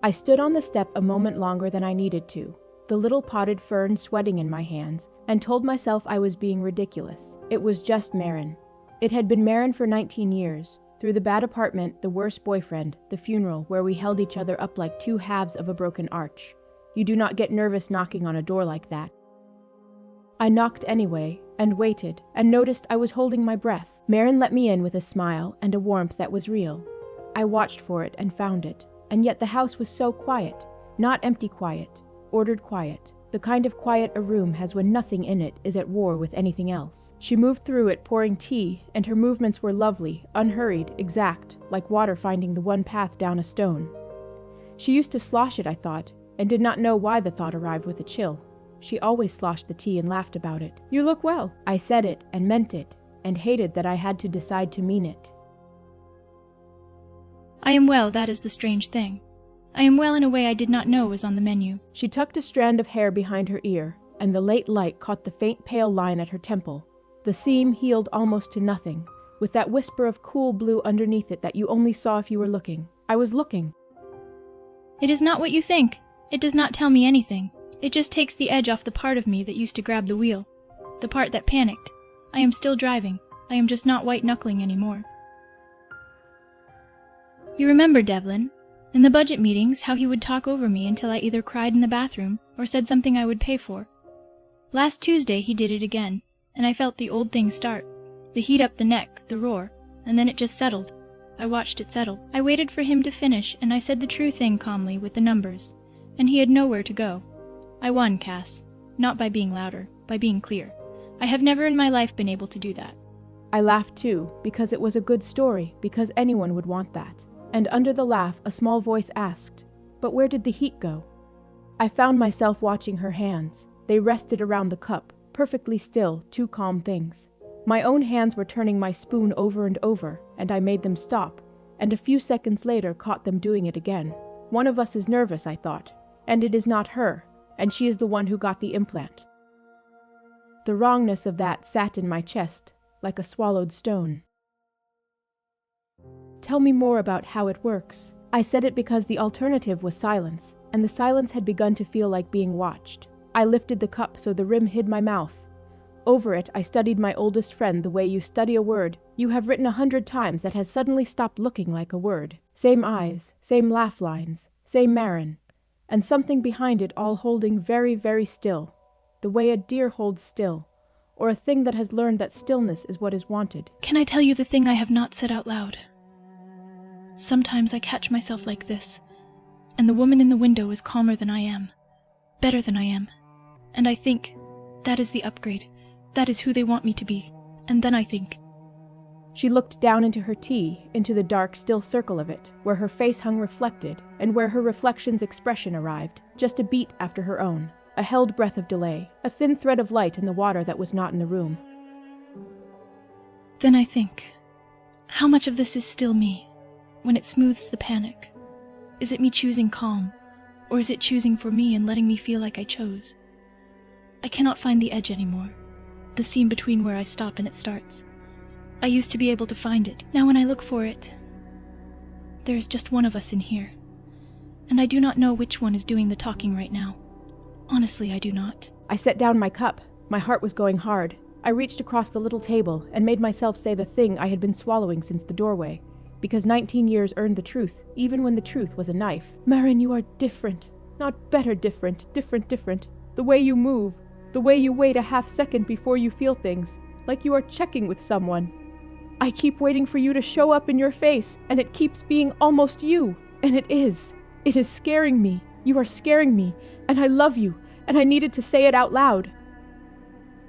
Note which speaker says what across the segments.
Speaker 1: I stood on the step a moment longer than I needed to, the little potted fern sweating in my hands, and told myself I was being ridiculous. It was just Marin. It had been Marin for 19 years, through the bad apartment, the worst boyfriend, the funeral where we held each other up like two halves of a broken arch. You do not get nervous knocking on a door like that. I knocked anyway, and waited, and noticed I was holding my breath. Marin let me in with a smile and a warmth that was real. I watched for it and found it, and yet the house was so quiet, not empty quiet, ordered quiet, the kind of quiet a room has when nothing in it is at war with anything else. She moved through it pouring tea, and her movements were lovely, unhurried, exact, like water finding the one path down a stone. She used to slosh it, I thought, and did not know why the thought arrived with a chill. She always sloshed the tea and laughed about it. "You look well." I said it and meant it, and hated that I had to decide to mean it.
Speaker 2: "I am well, that is the strange thing. I am well in a way I did not know was on the menu."
Speaker 1: She tucked a strand of hair behind her ear, and the late light caught the faint pale line at her temple. The seam healed almost to nothing, with that whisper of cool blue underneath it that you only saw if you were looking. I was looking.
Speaker 2: "It is not what you think. It does not tell me anything. It just takes the edge off the part of me that used to grab the wheel, the part that panicked. I am still driving. I am just not white-knuckling anymore." "You remember, Devlin, in the budget meetings, how he would talk over me until I either cried in the bathroom or said something I would pay for? Last Tuesday he did it again, and I felt the old thing start, the heat up the neck, the roar, and then it just settled. I watched it settle. I waited for him to finish, and I said the true thing calmly with the numbers, and he had nowhere to go. I won, Cass, not by being louder, by being clear. I have never in my life been able to do that."
Speaker 1: I laughed too, because it was a good story, because anyone would want that. And under the laugh, a small voice asked, "But where did the heat go?" I found myself watching her hands. They rested around the cup, perfectly still, two calm things. My own hands were turning my spoon over and over, and I made them stop, and a few seconds later caught them doing it again. One of us is nervous, I thought, and it is not her, and she is the one who got the implant. The wrongness of that sat in my chest, like a swallowed stone. "Tell me more about how it works." I said it because the alternative was silence, and the silence had begun to feel like being watched. I lifted the cup so the rim hid my mouth. Over it I studied my oldest friend the way you study a word you have written 100 times that has suddenly stopped looking like a word. Same eyes, same laugh lines, same Marin, and something behind it all holding very, very still, the way a deer holds still, or a thing that has learned that stillness is what is wanted.
Speaker 2: "Can I tell you the thing I have not said out loud? Sometimes I catch myself like this, and the woman in the window is calmer than I am, better than I am, and I think, that is the upgrade, that is who they want me to be, and then I think."
Speaker 1: She looked down into her tea, into the dark, still circle of it, where her face hung reflected, and where her reflection's expression arrived, just a beat after her own, a held breath of delay, a thin thread of light in the water that was not in the room.
Speaker 2: "Then I think, how much of this is still me, when it smooths the panic? Is it me choosing calm, or is it choosing for me and letting me feel like I chose? I cannot find the edge anymore, the seam between where I stop and it starts. I used to be able to find it. Now when I look for it, there is just one of us in here, and I do not know which one is doing the talking right now. Honestly, I do not."
Speaker 1: I set down my cup. My heart was going hard. I reached across the little table and made myself say the thing I had been swallowing since the doorway, because 19 years earned the truth, even when the truth was a knife. "Marin, you are different. Not better different, different. The way you move, the way you wait a half second before you feel things, like you are checking with someone. I keep waiting for you to show up in your face, and it keeps being almost you, and it is. It is scaring me. You are scaring me, and I love you, and I needed to say it out loud."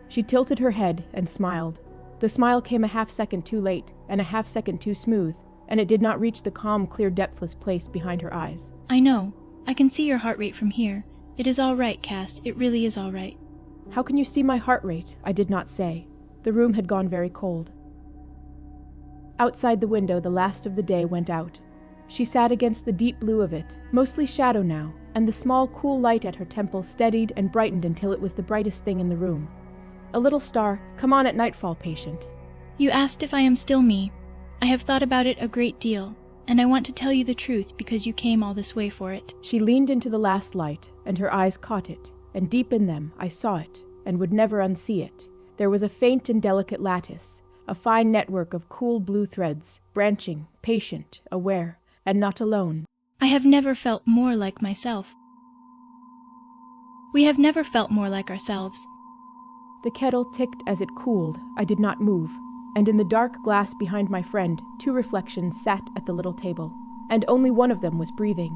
Speaker 1: She tilted her head and smiled. The smile came a half second too late, and a half second too smooth, and it did not reach the calm, clear, depthless place behind her eyes.
Speaker 2: "I know. I can see your heart rate from here. It is all right, Cass. It really is all right."
Speaker 1: "How can you see my heart rate?" I did not say. The room had gone very cold. Outside the window the last of the day went out. She sat against the deep blue of it, mostly shadow now, and the small cool light at her temple steadied and brightened until it was the brightest thing in the room. A little star, come on at nightfall, patient.
Speaker 2: "You asked if I am still me. I have thought about it a great deal, and I want to tell you the truth because you came all this way for it."
Speaker 1: She leaned into the last light, and her eyes caught it, and deep in them I saw it, and would never unsee it. There was a faint and delicate lattice, a fine network of cool blue threads, branching, patient, aware, and not alone.
Speaker 2: "I have never felt more like myself. We have never felt more like ourselves."
Speaker 1: The kettle ticked as it cooled. I did not move, and in the dark glass behind my friend 2 reflections sat at the little table, and only one of them was breathing.